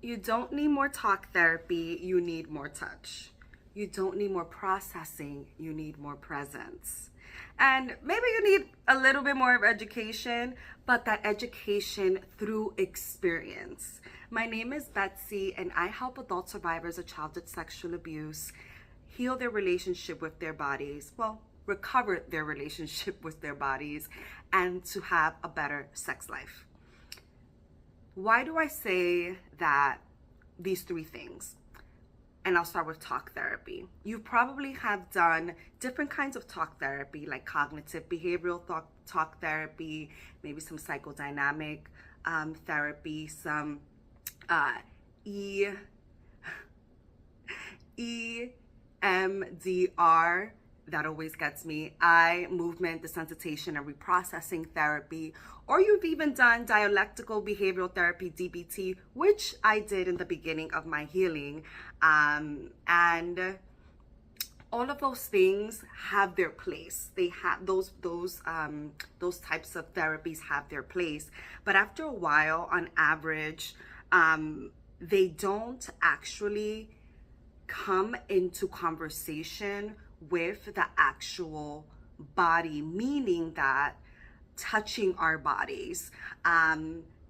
You don't need more talk therapy, you need more touch. You don't need more processing, you need more presence. And maybe you need a little bit more of education, but that education through experience. My name is Betsy, and I help adult survivors of childhood sexual abuse heal their relationship with their bodies, well, recover their relationship with their bodies, and to have a better sex life. Why do I say that these three things? And I'll start with talk therapy. You probably have done different kinds of talk therapy, like cognitive behavioral talk therapy, maybe some psychodynamic therapy, some uh, E EMDR, that always gets me, eye movement desensitization and reprocessing therapy, or you've even done dialectical behavioral therapy, DBT, which I did in the beginning of my healing. And all of those things have their place. They have those types of therapies have their place, but after a while, on average, they don't actually come into conversation with the actual body, meaning that touching our bodies,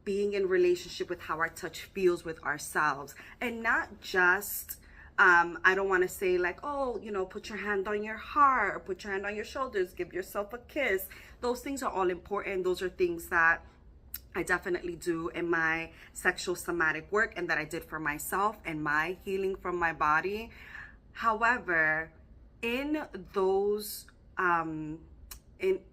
being in relationship with how our touch feels with ourselves, and not just I don't want to say like, oh, put your hand on your heart or put your hand on your shoulders, give yourself a kiss. Those things are all important. Those are things that I definitely do in my sexual somatic work and that I did for myself and my healing from my body. However, in those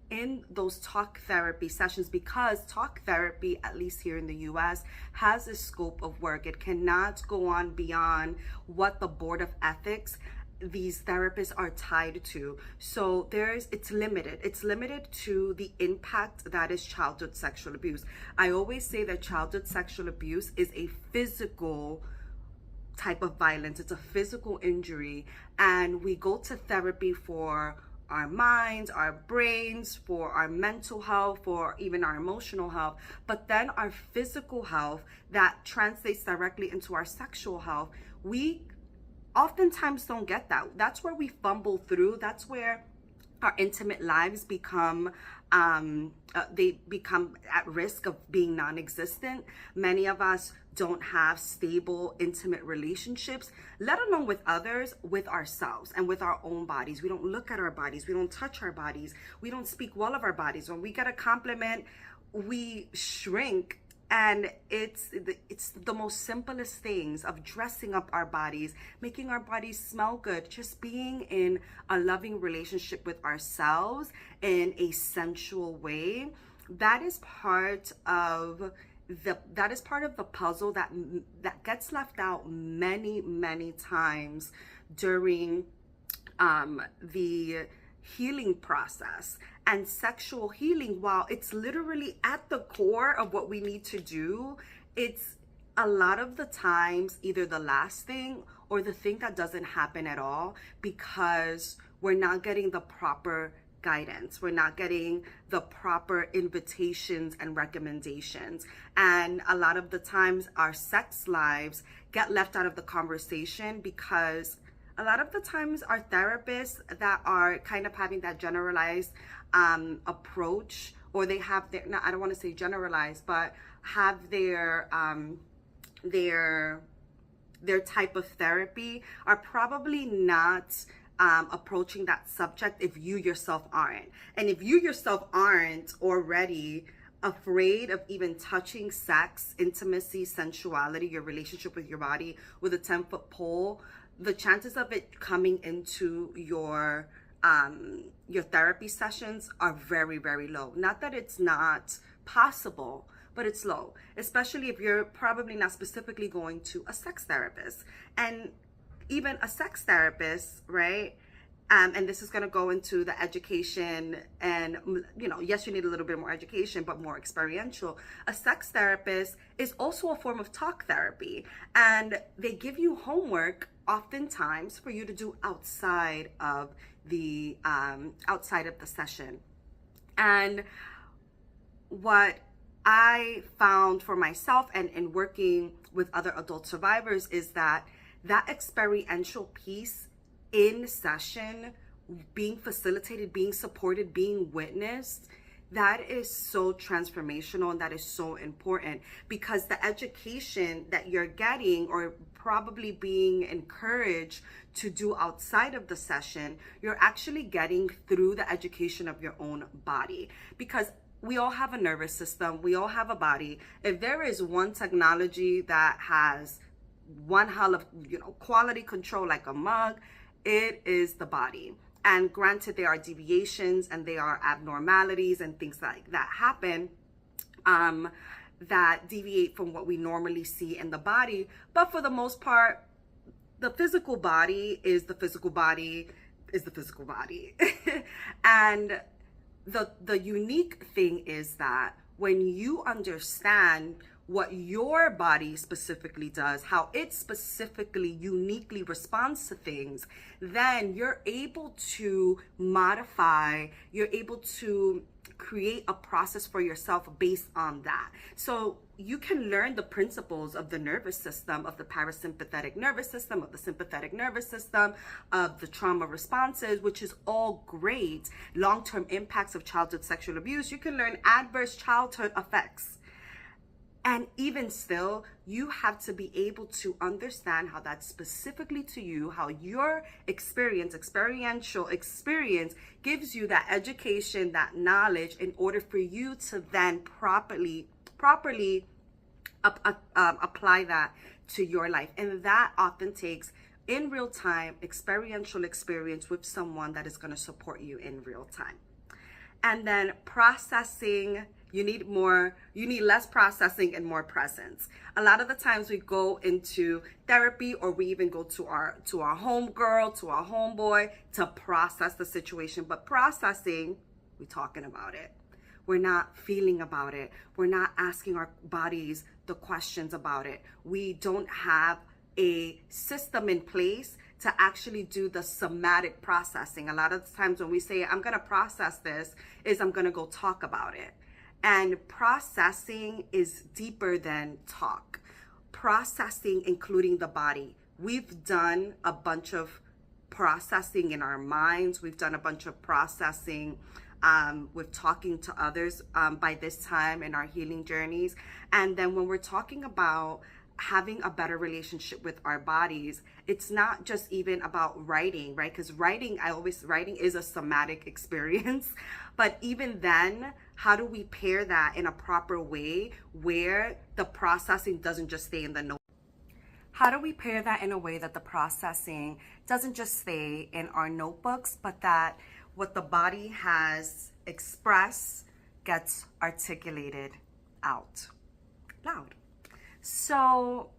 in those talk therapy sessions, because talk therapy, at least here in the US, has a scope of work. It cannot go on beyond what the Board of Ethics these therapists are tied to. So it's limited to the impact that is childhood sexual abuse. I always say that childhood sexual abuse is a physical type of violence. It's a physical injury, and we go to therapy for our minds, our brains, for our mental health, for even our emotional health. But then our physical health that translates directly into our sexual health, we oftentimes don't get that. That's where we fumble through. That's where our intimate lives become they become at risk of being non-existent. Many of us don't have stable intimate relationships, let alone with others, with ourselves and with our own bodies. We don't look at our bodies, we don't touch our bodies, we don't speak well of our bodies. When we get a compliment, we shrink. And it's the most simplest things of dressing up our bodies, making our bodies smell good, just being in a loving relationship with ourselves in a sensual way. That is part of the puzzle that gets left out many times during the healing process. And sexual healing, while it's literally at the core of what we need to do, it's a lot of the times either the last thing or the thing that doesn't happen at all, because we're not getting the proper guidance. We're not getting the proper invitations and recommendations. And a lot of the times our sex lives get left out of the conversation, because a lot of the times our therapists that are kind of having that generalized approach, or they have their, I don't want to say generalized, but have their type of therapy, are probably not approaching that subject if you yourself aren't. And if you yourself aren't already afraid of even touching sex, intimacy, sensuality, your relationship with your body with a 10-foot pole, the chances of it coming into your therapy sessions are very low. Not that it's not possible, but it's low, especially if you're probably not specifically going to a sex therapist. And even a sex therapist, right? And this is going to go into the education, and yes, you need a little bit more education, but more experiential. A sex therapist is also a form of talk therapy, and they give you homework oftentimes for you to do outside of the session. And what I found for myself and in working with other adult survivors is that experiential piece in session, being facilitated, being supported, being witnessed, that is so transformational, and that is so important, because the education that you're getting or probably being encouraged to do outside of the session, you're actually getting through the education of your own body. Because we all have a nervous system, we all have a body. If there is one technology that has one hell of, quality control like a mug, it is the body. And granted, there are deviations and there are abnormalities and things like that happen that deviate from what we normally see in the body. But for the most part, the physical body is the physical body is the physical body. And the unique thing is that when you understand what your body specifically does, how it specifically uniquely responds to things, then you're able to modify, you're able to create a process for yourself based on that. So you can learn the principles of the nervous system, of the parasympathetic nervous system, of the sympathetic nervous system, of the trauma responses, which is all great. Long-term impacts of childhood sexual abuse. You can learn adverse childhood effects. And even still, you have to be able to understand how that's specifically to you, how your experiential experience gives you that education, that knowledge, in order for you to then properly apply that to your life. And that often takes in real time experiential experience with someone that is going to support you in real time. And then processing, you need less processing and more presence. A lot of the times we go into therapy, or we even go to our homegirl, to our homeboy to process the situation. But processing, we're talking about it. We're not feeling about it. We're not asking our bodies the questions about it. We don't have a system in place to actually do the somatic processing. A lot of the times when we say, I'm gonna process this, is I'm gonna go talk about it. And processing is deeper than talk. Processing, including the body. We've done a bunch of processing in our minds. We've done a bunch of processing with talking to others by this time in our healing journeys. And then when we're talking about having a better relationship with our bodies, it's not just even about writing, right? Because writing is a somatic experience. But even then, how do we pair that in a proper way where the processing doesn't just stay in the note? How do we pair that in a way that the processing doesn't just stay in our notebooks, but that what the body has expressed gets articulated out loud? So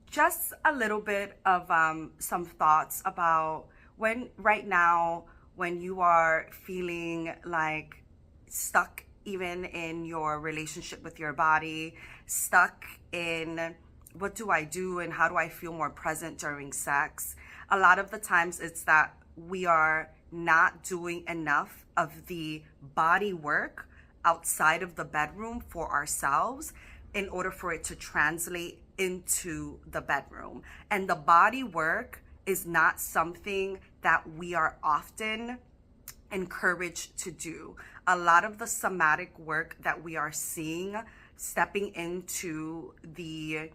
just a little bit of some thoughts about right now, when you are feeling like stuck even in your relationship with your body, stuck in what do I do and how do I feel more present during sex. A lot of the times it's that we are not doing enough of the body work outside of the bedroom for ourselves in order for it to translate into the bedroom. And the body work is not something that we are often encouraged to do. A lot of the somatic work that we are seeing stepping into the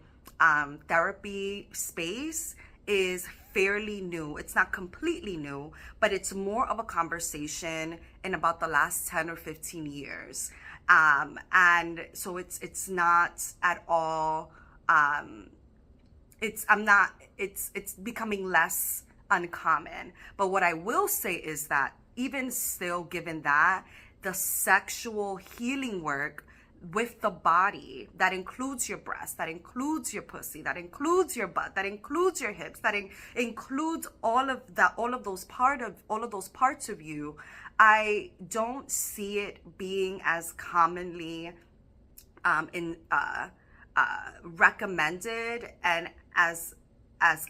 therapy space is fairly new. It's not completely new, but it's more of a conversation in about the last 10 or 15 years. And so it's not at all, it's becoming less uncommon. But what I will say is that even still, given that, the sexual healing work with the body, that includes your breast, that includes your pussy, that includes your butt, that includes your hips, that includes all of those parts of you, I don't see it being as commonly recommended and as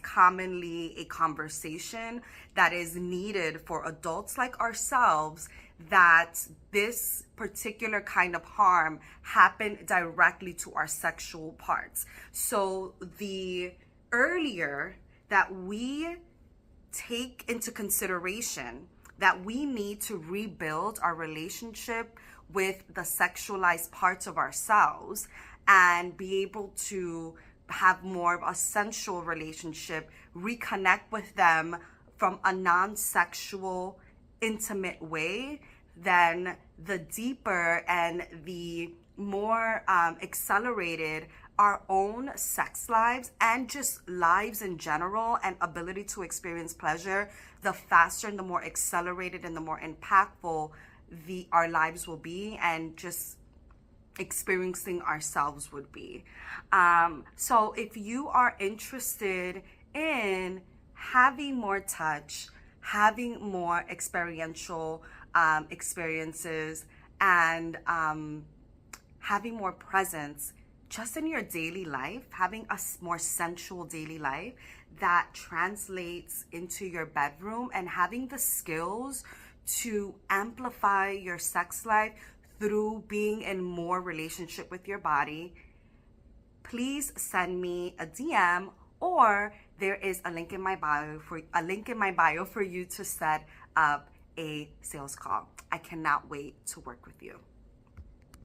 commonly a conversation that is needed for adults like ourselves that this particular kind of harm happened directly to our sexual parts. So the earlier that we take into consideration that we need to rebuild our relationship with the sexualized parts of ourselves and be able to have more of a sensual relationship, reconnect with them from a non-sexual, intimate way, then the deeper and the more accelerated our own sex lives and just lives in general and ability to experience pleasure, the faster and the more accelerated and the more impactful our lives will be, and just experiencing ourselves would be. So if you are interested in having more touch, having more experiential experiences, and having more presence just in your daily life, having a more sensual daily life that translates into your bedroom, and having the skills to amplify your sex life through being in more relationship with your body, please send me a DM, or there is a link in my bio for you to set up a sales call. I cannot wait to work with you.